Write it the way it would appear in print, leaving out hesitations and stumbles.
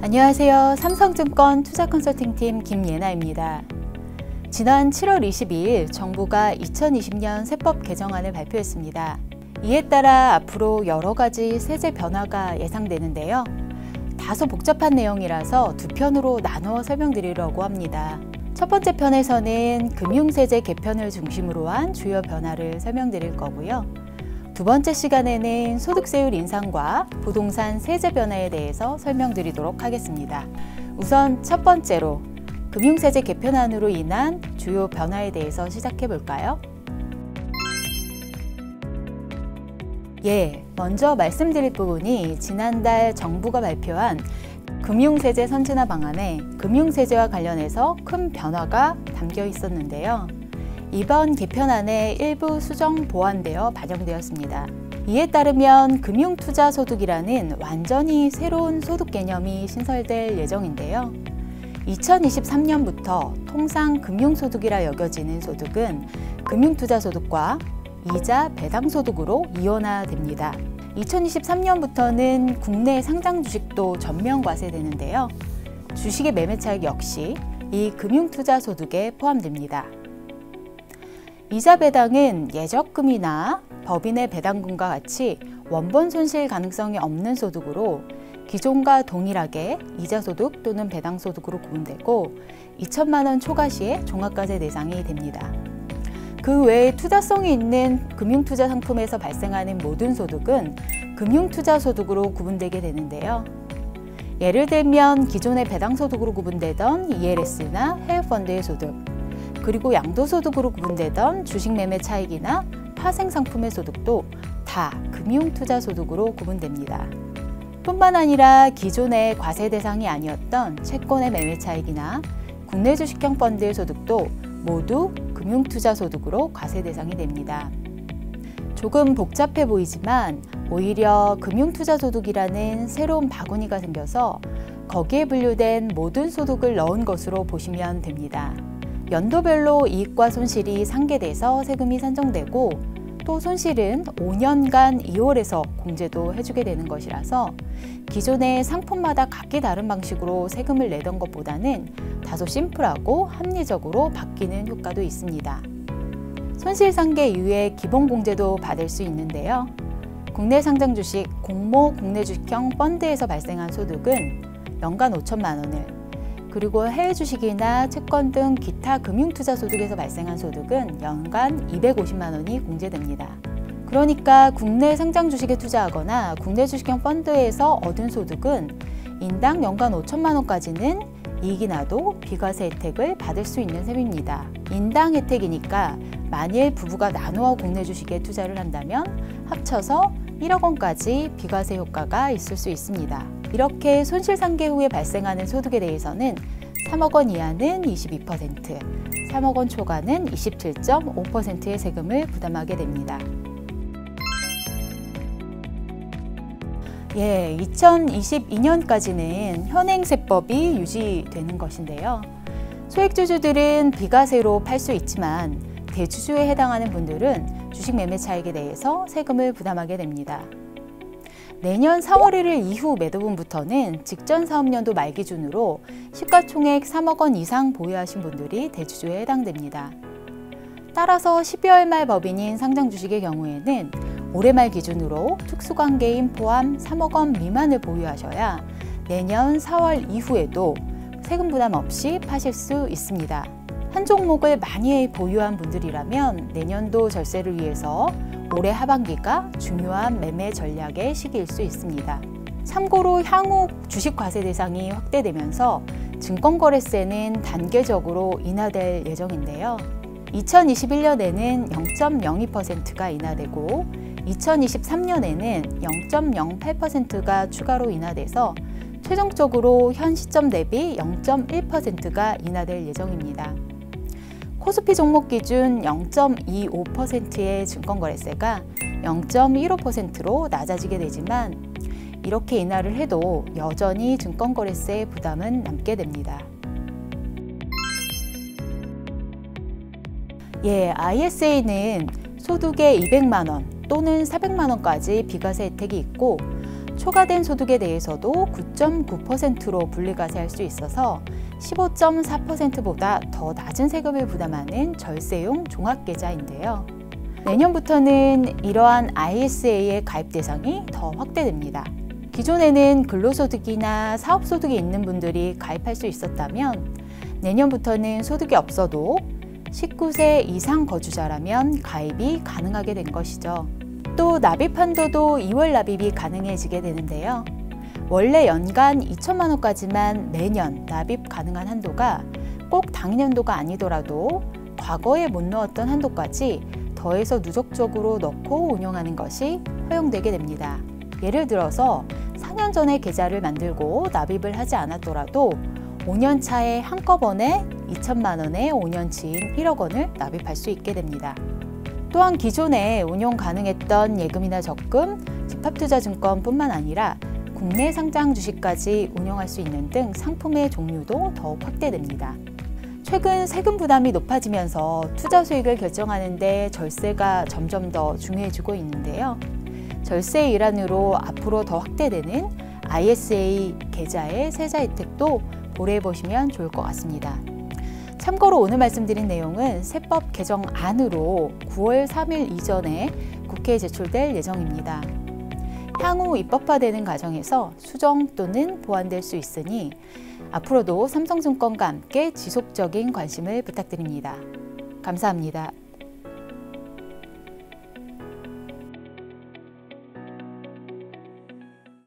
안녕하세요. 삼성증권 투자컨설팅팀 김예나입니다. 지난 7월 22일 정부가 2020년 세법 개정안을 발표했습니다. 이에 따라 앞으로 여러 가지 세제 변화가 예상되는데요. 다소 복잡한 내용이라서 두 편으로 나누어 설명드리려고 합니다. 첫 번째 편에서는 금융세제 개편을 중심으로 한 주요 변화를 설명드릴 거고요. 두 번째 시간에는 소득세율 인상과 부동산 세제 변화에 대해서 설명드리도록 하겠습니다. 우선 첫 번째로 금융세제 개편안으로 인한 주요 변화에 대해서 시작해 볼까요? 먼저 말씀드릴 부분이 지난달 정부가 발표한 금융세제 선진화 방안에 금융세제와 관련해서 큰 변화가 담겨 있었는데요. 이번 개편안에 일부 수정 보완되어 반영되었습니다. 이에 따르면 금융투자소득이라는 완전히 새로운 소득 개념이 신설될 예정인데요. 2023년부터 통상 금융소득이라 여겨지는 소득은 금융투자소득과 이자 배당소득으로 이원화됩니다. 2023년부터는 국내 상장 주식도 전면 과세되는데요. 주식의 매매 차익 역시 이 금융투자소득에 포함됩니다. 이자 배당은 예적금이나 법인의 배당금과 같이 원본 손실 가능성이 없는 소득으로 기존과 동일하게 이자소득 또는 배당소득으로 구분되고 2천만 원 초과 시에 종합과세 대상이 됩니다. 그 외에 투자성이 있는 금융투자 상품에서 발생하는 모든 소득은 금융투자소득으로 구분되게 되는데요. 예를 들면 기존의 배당소득으로 구분되던 ELS나 해외펀드의 소득, 그리고 양도소득으로 구분되던 주식 매매 차익이나 파생상품의 소득도 다 금융투자소득으로 구분됩니다. 뿐만 아니라 기존의 과세 대상이 아니었던 채권의 매매 차익이나 국내 주식형 펀드의 소득도 모두 금융투자소득으로 과세 대상이 됩니다. 조금 복잡해 보이지만 오히려 금융투자소득이라는 새로운 바구니가 생겨서 거기에 분류된 모든 소득을 넣은 것으로 보시면 됩니다. 연도별로 이익과 손실이 상계돼서 세금이 산정되고 또 손실은 5년간 2월에서 공제도 해주게 되는 것이라서 기존의 상품마다 각기 다른 방식으로 세금을 내던 것보다는 다소 심플하고 합리적으로 바뀌는 효과도 있습니다. 손실 상계 이후에 기본 공제도 받을 수 있는데요. 국내 상장 주식, 공모 국내 주식형 펀드에서 발생한 소득은 연간 5천만 원을, 그리고 해외 주식이나 채권 등 기타 금융투자 소득에서 발생한 소득은 연간 250만 원이 공제됩니다. 그러니까 국내 상장 주식에 투자하거나 국내 주식형 펀드에서 얻은 소득은 인당 연간 5천만 원까지는 이익이 나도 비과세 혜택을 받을 수 있는 셈입니다. 인당 혜택이니까 만일 부부가 나누어 국내 주식에 투자를 한다면 합쳐서 1억 원까지 비과세 효과가 있을 수 있습니다. 이렇게 손실 상계 후에 발생하는 소득에 대해서는 3억 원 이하는 22%, 3억 원 초과는 27.5%의 세금을 부담하게 됩니다. 2022년까지는 현행세법이 유지되는 것인데요. 소액주주들은 비과세로 팔 수 있지만 대주주에 해당하는 분들은 주식 매매 차익에 대해서 세금을 부담하게 됩니다. 내년 4월 1일 이후 매도분부터는 직전 사업년도 말 기준으로 시가총액 3억 원 이상 보유하신 분들이 대주주에 해당됩니다. 따라서 12월 말 법인인 상장주식의 경우에는 올해 말 기준으로 특수관계인 포함 3억 원 미만을 보유하셔야 내년 4월 이후에도 세금 부담 없이 파실 수 있습니다. 한 종목을 많이 보유한 분들이라면 내년도 절세를 위해서 올해 하반기가 중요한 매매 전략의 시기일 수 있습니다. 참고로 향후 주식 과세 대상이 확대되면서 증권거래세는 단계적으로 인하될 예정인데요. 2021년에는 0.02%가 인하되고 2023년에는 0.08%가 추가로 인하돼서 최종적으로 현 시점 대비 0.1%가 인하될 예정입니다. 코스피 종목 기준 0.25%의 증권거래세가 0.15%로 낮아지게 되지만 이렇게 인하를 해도 여전히 증권거래세 부담은 남게 됩니다. ISA는 소득의 200만 원 또는 400만 원까지 비과세 혜택이 있고 초과된 소득에 대해서도 9.9%로 분리과세할 수 있어서 15.4%보다 더 낮은 세금을 부담하는 절세용 종합계좌인데요. 내년부터는 이러한 ISA의 가입 대상이 더 확대됩니다. 기존에는 근로소득이나 사업소득이 있는 분들이 가입할 수 있었다면 내년부터는 소득이 없어도 19세 이상 거주자라면 가입이 가능하게 된 것이죠. 또 납입 한도도 2월 납입이 가능해지게 되는데요. 원래 연간 2천만 원까지만 매년 납입 가능한 한도가 꼭 당년도가 아니더라도 과거에 못 넣었던 한도까지 더해서 누적적으로 넣고 운영하는 것이 허용되게 됩니다. 예를 들어서 4년 전에 계좌를 만들고 납입을 하지 않았더라도 5년 차에 한꺼번에 2천만 원에 5년치인 1억 원을 납입할 수 있게 됩니다. 또한 기존에 운용 가능했던 예금이나 적금, 집합투자증권뿐만 아니라 국내 상장 주식까지 운용할 수 있는 등 상품의 종류도 더욱 확대됩니다. 최근 세금 부담이 높아지면서 투자 수익을 결정하는 데 절세가 점점 더 중요해지고 있는데요. 절세의 일환으로 앞으로 더 확대되는 ISA 계좌의 세자 혜택도 고려해 보시면 좋을 것 같습니다. 참고로 오늘 말씀드린 내용은 세법 개정안으로 9월 3일 이전에 국회에 제출될 예정입니다. 향후 입법화되는 과정에서 수정 또는 보완될 수 있으니 앞으로도 삼성증권과 함께 지속적인 관심을 부탁드립니다. 감사합니다.